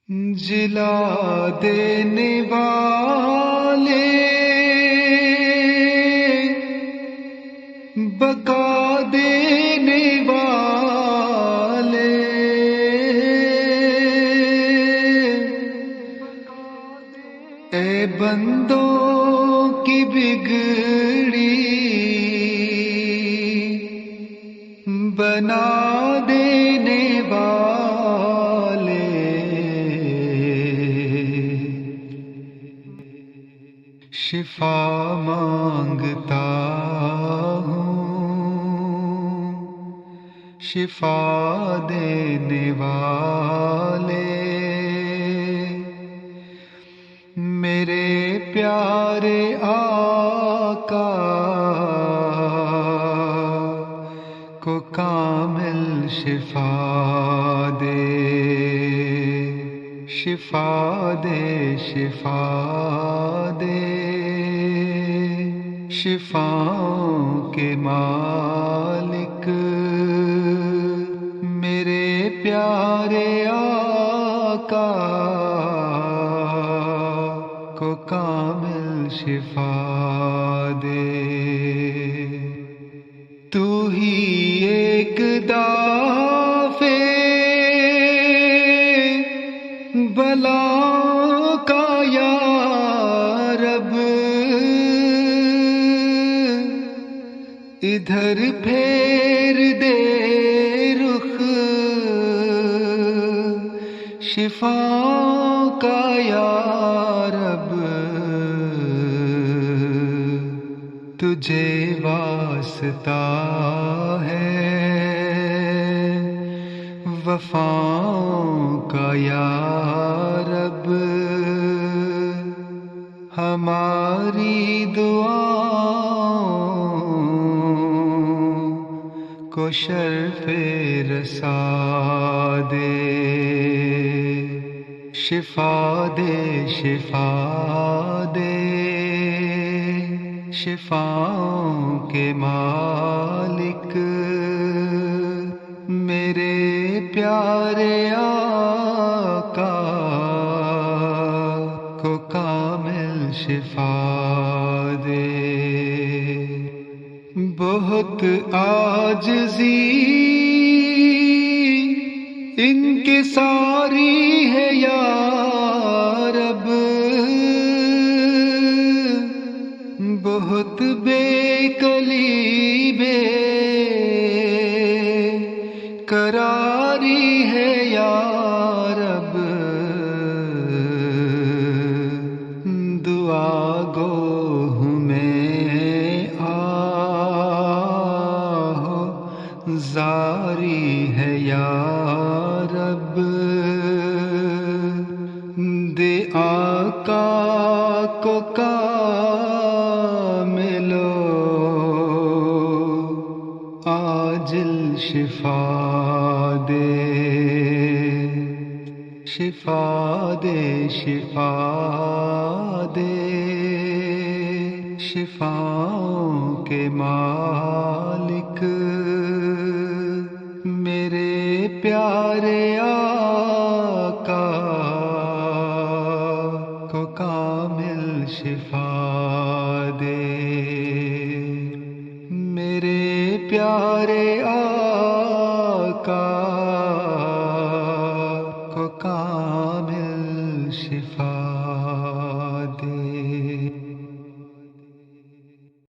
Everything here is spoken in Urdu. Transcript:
جلا دینے والے، بقا دینے والے، اے بندوں کی بگڑی بنا دینے والے، شفا مانگتا ہوں، شفا دینے والے، میرے پیارے آقا کو کامل شفا دے، شفا دے، شفا دے، شفاؤں کے مالک میرے پیارے آقا کو کامل شفا دے۔ تو ہی ایک دافع بلا کا یا رب، ادھر پھیر دے رخ شفا کا یا رب، تجھے واسطہ ہے وفاؤں کا یا رب، ہماری دعاؤں کو شرف رسا دے، شفا دے، شفا دے، شفاؤں کے مالک میرے پیارے آقا کو کامل شفا دے۔ بہت عاجزی ان کے ساری ہے یا رب، بہت بے کلی بے قراری ہے یا رب، دعا گو ہمیں آہ زاری ہے یا رب، دے آقا کو کامل عاجل شفا دے، شفا دے، شفا دے، شفاؤں کے مالک میرے پیارے آقا کو کامل شفا دے، میرے پیارے آقا کو کامل شفا